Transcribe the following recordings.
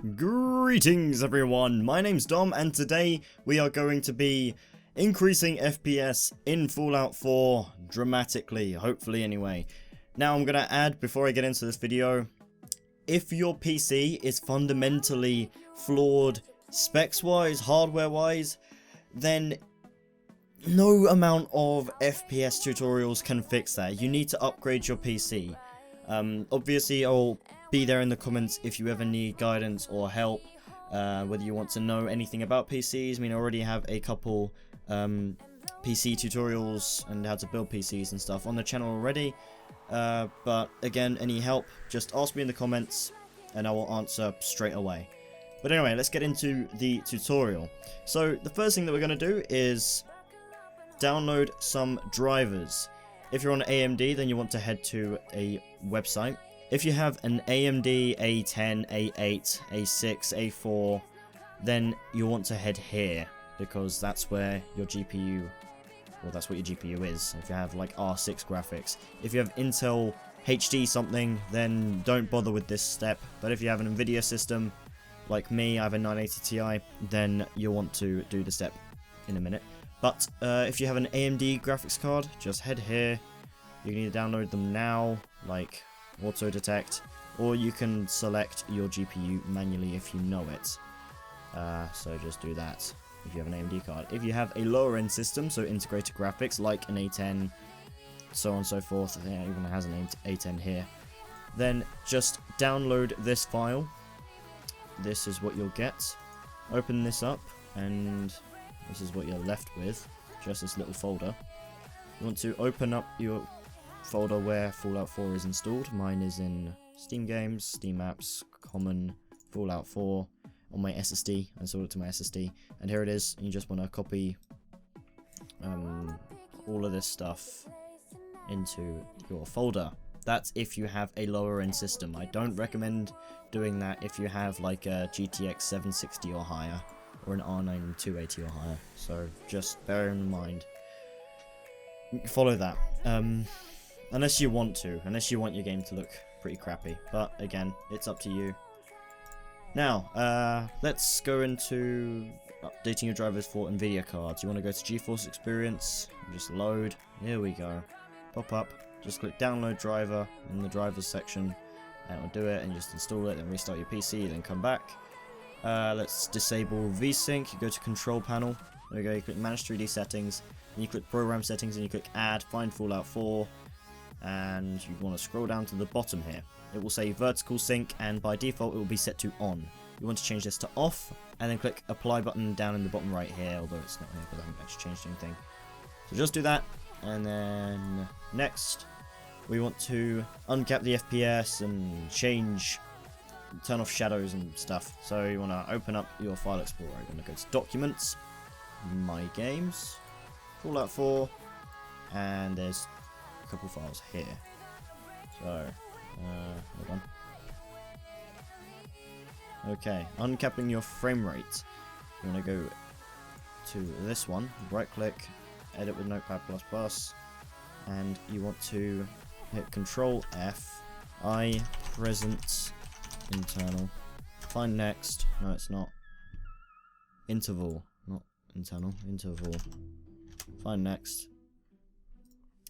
Greetings everyone, my name's Dom and today we are going to be increasing FPS in Fallout 4 dramatically, hopefully anyway. Now I'm going to add, before I get into this video, if your PC is fundamentally flawed specs wise, hardware wise, then no amount of FPS tutorials can fix that. You need to upgrade your PC. Obviously I'll be there in the comments if you ever need guidance or help, whether you want to know anything about PCs. I mean, I already have a couple PC tutorials and how to build PCs and stuff on the channel already, but again, any help, just ask me in the comments and I will answer straight away. But anyway, let's get into the tutorial. So the first thing that we're going to do is download some drivers. If you're on AMD, then you want to head to a website. If you have an AMD A10, A8, A6, A4, then you want to head here, because that's where your GPU, well, that's what your GPU is. If you have like R6 graphics. If you have Intel HD something, then don't bother with this step. But if you have an NVIDIA system, like me, I have a 980 Ti, then you'll want to do the step in a minute. But if you have an AMD graphics card, just head here. You can either download them now, like auto detect, or you can select your GPU manually if you know it. So just do that if you have an AMD card. If you have a lower end system, so integrated graphics like an A10, so on and so forth, I think it even has an A10 here, then just download this file. This is what you'll get. Open this up and this is what you're left with, just this little folder. You want to open up your folder where Fallout 4 is installed. Mine is in Steam Games, Steam Apps, Common, Fallout 4 on my SSD. I installed it to my SSD, and here it is. And you just want to copy all of this stuff into your folder. That's if you have a lower end system. I don't recommend doing that if you have like a GTX 760 or higher, or an R9 280 or higher. So just bear in mind. Follow that. Unless you want your game to look pretty crappy, but again, it's up to you. Now, let's go into updating your drivers for NVIDIA cards. You want to go to GeForce Experience, just load, here we go, pop up, just click download driver in the drivers section, and it'll do it, and just install it, then restart your PC, then come back. Let's disable VSync. You go to control panel, there we go, you click manage 3D settings, and you click program settings, and you click add, find Fallout 4, and you want to scroll down to the bottom here. It will say vertical sync, and by default it will be set to on. You want to change this to off, and then click apply button down in the bottom right here, although it's not here because I haven't actually changed anything. So just do that, and then next we want to uncap the FPS and turn off shadows and stuff. So you want to open up your file explorer. You're going to go to documents, my games, Fallout 4, and there's couple files here. So, hold on. Okay, uncapping your frame rate. You want to go to this one, right click, edit with Notepad++, and you want to hit Control F, I present internal, find next, no it's not, interval, not internal, interval, find next.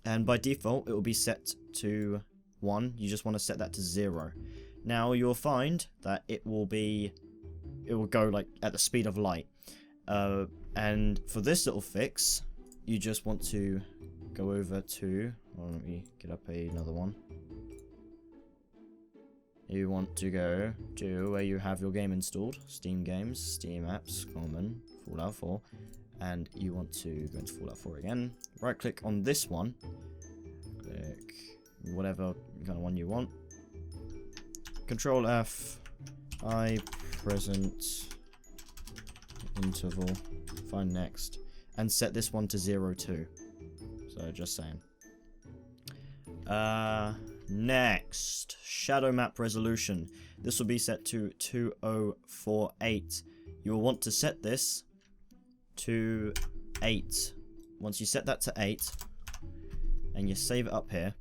And by default, it will be set to 1. You just want to set that to 0. Now you'll find that it will go like at the speed of light. And for this little fix, you just want to go over to, let me get up another one. You want to go to where you have your game installed, Steam Games, Steam Apps, Common, Fallout 4. And you want to go into Fallout 4 again. Right click on this one. Click whatever kind of one you want. Control F. I present interval. Find next. And set this one to 02. So just saying. Next. Shadow map resolution. This will be set to 2048. You will want to set this to 8. Once you set that to 8 and you save it up here,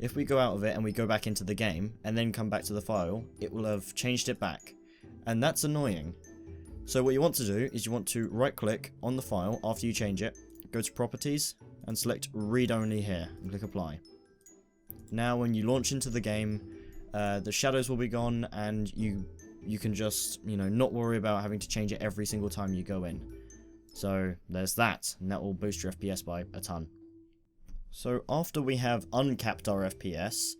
if we go out of it and we go back into the game and then come back to the file, it will have changed it back. And that's annoying. So what you want to do is you want to right click on the file after you change it, go to properties and select read only here and click apply. Now when you launch into the game, the shadows will be gone and you can just, not worry about having to change it every single time you go in. So there's that, and that will boost your FPS by a ton. So after we have uncapped our FPS,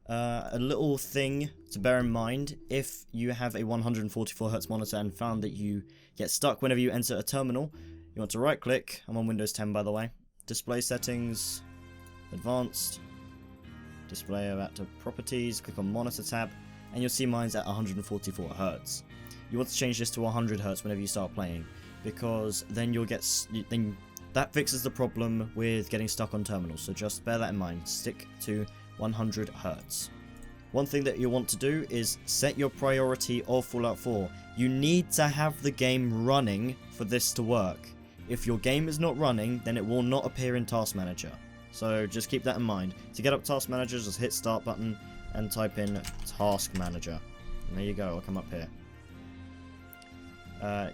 a little thing to bear in mind, if you have a 144Hz monitor and found that you get stuck whenever you enter a terminal, you want to right click, I'm on Windows 10 by the way, display settings, advanced, display back to properties, click on monitor tab, and you'll see mine's at 144Hz. You want to change this to 100Hz whenever you start playing, because then you'll get, that fixes the problem with getting stuck on terminals, so just bear that in mind, stick to 100Hz. One thing that you want to do is set your priority of Fallout 4. You need to have the game running for this to work. If your game is not running, then it will not appear in Task Manager. So just keep that in mind. To get up Task Manager, just hit start button and type in Task Manager. And there you go, I'll come up here.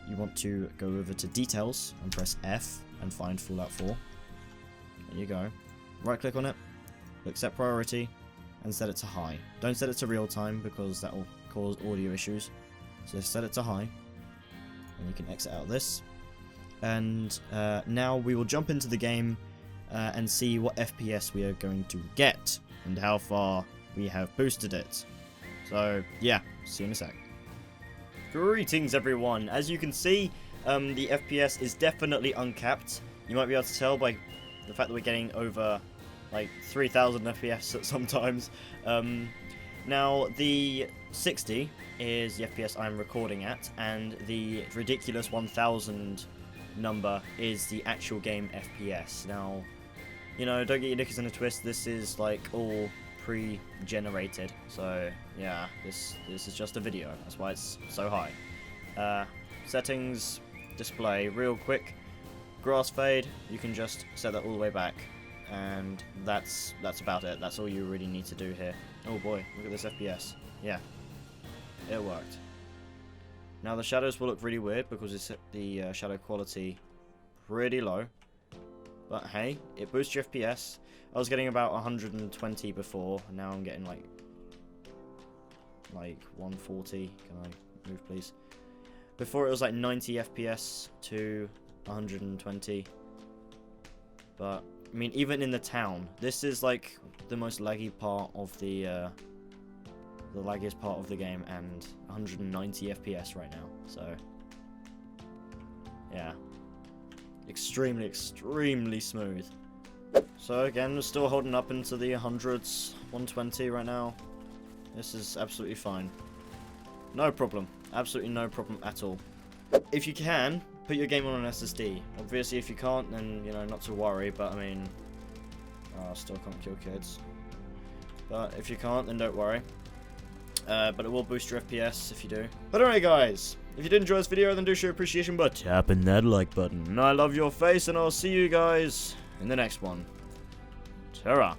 You want to go over to details and press F and find Fallout 4. There you go. Right click on it, click set priority, and set it to high. Don't set it to real time because that will cause audio issues. So set it to high, and you can exit out of this. And now we will jump into the game and see what FPS we are going to get and how far we have boosted it. So yeah, see you in a sec. Greetings everyone. As you can see, the FPS is definitely uncapped. You might be able to tell by the fact that we're getting over like 3000 FPS at sometimes. Now the 60 is the FPS I'm recording at, and the ridiculous 1000 number is the actual game FPS. Now, don't get your knickers in a twist, this is like all pre-generated, so yeah, this is just a video, that's why it's so high. Settings, display, real quick, grass fade, you can just set that all the way back, and that's about it. That's all you really need to do here. Oh boy, look at this FPS. Yeah, it worked. Now the shadows will look really weird because it's set the shadow quality pretty low, but hey, it boosts your FPS. I was getting about 120 before, and now I'm getting like 140. Can I move please? Before it was like 90 FPS to 120, but I mean, even in the town, this is like the most laggy part of the laggiest part of the game, and 190 FPS right now. So yeah, extremely smooth. So again, we're still holding up into the 100s, 120 right now. This is absolutely fine. No problem. Absolutely no problem at all. If you can, put your game on an SSD. Obviously, if you can't, then, not to worry, but I mean, still can't kill kids. But if you can't, then don't worry. But it will boost your FPS if you do. But anyway, guys, if you did enjoy this video, then do show appreciation by tapping that like button. I love your face, and I'll see you guys in the next one. Ta-ra.